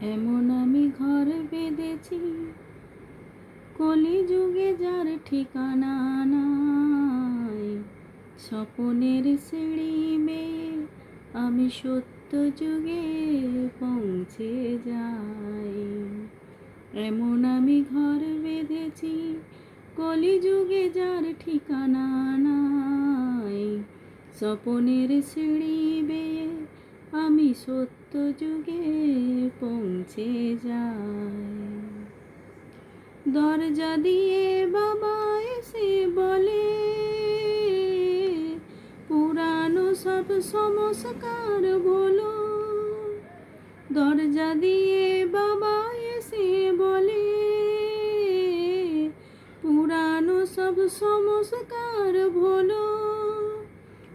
এমন আমি ঘর বেঁধেছি কলিযুগে যার ঠিকানা নাই। স্বপনের সিঁড়ি বেয়ে আমি সত্য যুগে পৌঁছে যাই। এমন আমি ঘর বেঁধেছি কলিযুগে যার ঠিকানা নাই। স্বপনের সিঁড়ি বেয়ে আমি সত্য যুগে পৌঁছে যাই। দরজা দিয়ে বাবা এসে বলে, পুরানো সব সংস্কার ভোলো। দরজা দিয়ে বাবা এসে বলে, পুরানো সব সংস্কার ভোলো।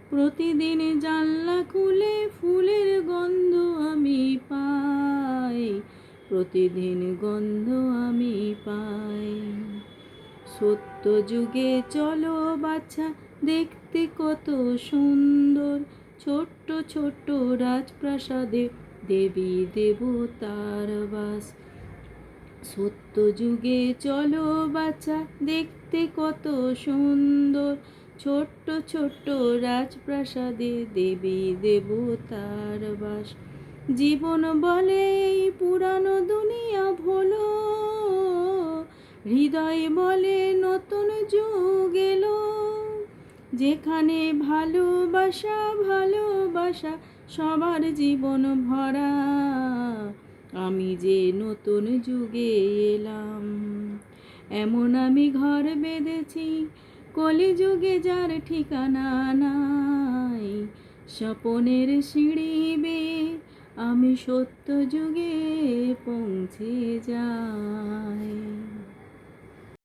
প্রতিদিন জানলা খুলে ফুলের গন্ধ আমি পাই, প্রতিদিন গন্ধ আমি পাই। সত্য যুগে চলো বাচ্চা, দেখতে কত সুন্দর। ছোট্ট ছোট্ট রাজপ্রাসাদে দেবী দেবতার বাস। সত্য যুগে চলো বাচ্চা, দেখতে কত সুন্দর। ছোট্ট ছোট্ট রাজপ্রাসাদে দেবী দেবতার বাস। জীবন বলে এই পুরানো দুনিয়া ভোলো, হৃদয় বলে নতুন যুগ এলো। যেখানে ভালোবাসা ভালোবাসা সবার জীবন ভরা, আমি যে নতুন যুগে এলাম। এমন আমি ঘর বেঁধেছি কলিযুগে যার ঠিকানা নাই। স্বপনের সিঁড়ি বেয়ে আমি সত্য যুগে পৌঁছে যাই।